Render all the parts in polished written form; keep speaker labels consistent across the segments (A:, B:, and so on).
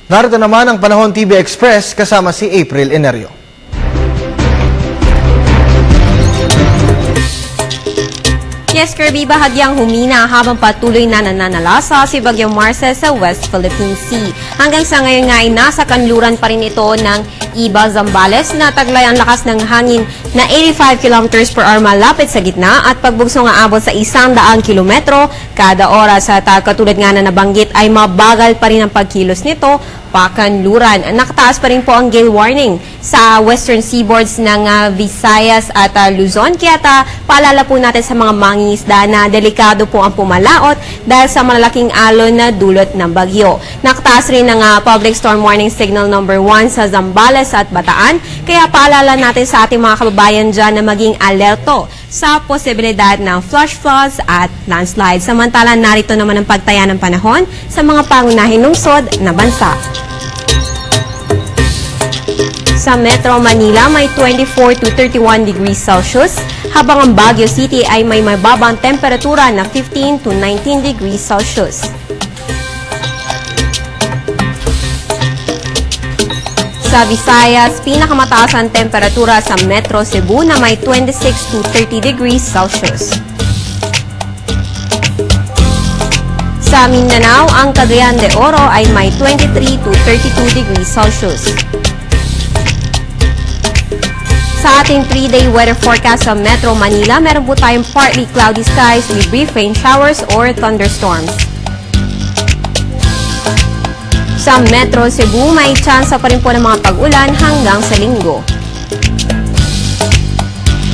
A: Narito naman ang Panahon TV Express kasama si April Enerio.
B: Yes, Kirby, bahagyang humina habang patuloy na nananalasa si Bagyong Marcel sa West Philippine Sea. Hanggang sa ngayon nga ay nasa kanluran pa rin ito ng Iba, Zambales na taglay ang lakas ng hangin na 85 km per hour malapit sa gitna at pagbugso nga abot sa 100 kilometro kada oras. At katulad nga na nabanggit ay mabagal pa rin ang pagkilos nito pakanluran. Nakataas pa rin po ang gale warning sa western seaboards ng Visayas at Luzon. Kaya paalala po natin sa mga mangingisda na delikado po ang pumalaot dahil sa malalaking alon na dulot ng bagyo. Nakataas rin ang public storm warning signal number 1 sa Zambales at Bataan. Kaya paalala natin sa ating mga kababayan dyan na maging alerto sa posibilidad ng flash floods at landslides. Samantala, narito naman ang pagtaya ng panahon sa mga pangunahing lungsod na bansa. Sa Metro Manila, may 24 to 31 degrees Celsius, habang ang Baguio City ay may mababang temperatura na 15 to 19 degrees Celsius. Sa Visayas, pinakamataas ang temperatura sa Metro Cebu na may 26 to 30 degrees Celsius. Sa Mindanao, ang Cagayan de Oro ay may 23 to 32 degrees Celsius. Sa ating 3-day weather forecast sa Metro Manila, meron po tayong partly cloudy skies with brief rain showers or thunderstorms. Sa Metro Cebu, may tsansa pa rin po ng mga pag-ulan hanggang sa linggo.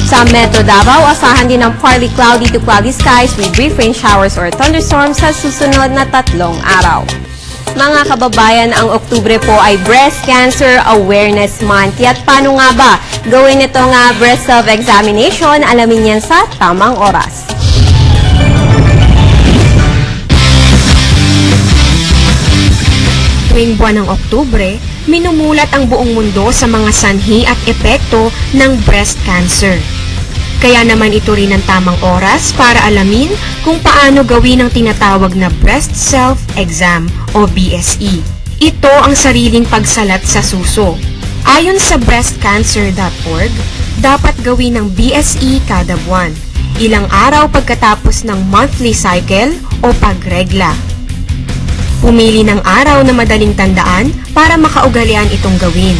B: Sa Metro Davao, asahan din ng partly cloudy to cloudy skies with brief rain showers or thunderstorms sa susunod na 3 araw. Mga kababayan, ang Oktubre po ay Breast Cancer Awareness Month. At paano nga ba gawin itong breast self-examination? Alamin yan sa tamang oras.
C: Tuwing buwan ng Oktubre, minumulat ang buong mundo sa mga sanhi at epekto ng breast cancer. Kaya naman ito rin ang tamang oras para alamin kung paano gawin ang tinatawag na breast self-exam o BSE. Ito ang sariling pagsalat sa suso. Ayon sa breastcancer.org, dapat gawin ng BSE kada buwan, ilang araw pagkatapos ng monthly cycle o pagregla. Pumili ng araw na madaling tandaan para makaugalian itong gawin.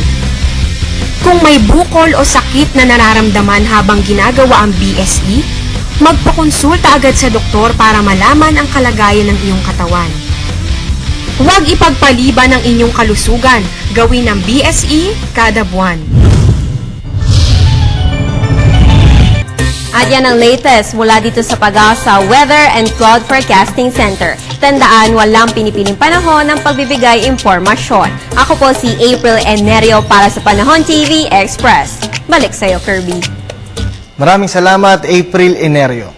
C: Kung may bukol o sakit na nararamdaman habang ginagawa ang BSE, magpakonsulta agad sa doktor para malaman ang kalagayan ng iyong katawan. Huwag ipagpaliban ang inyong kalusugan. Gawin ang BSE kada buwan.
B: At yan ang latest mula dito sa Pag-asa Weather and Flood Forecasting Center. Tandaan, walang pinipiling panahon ng pagbibigay impormasyon. Ako po si April Enerio para sa Panahon TV Express. Balik sa'yo, Kirby.
A: Maraming salamat, April Enerio.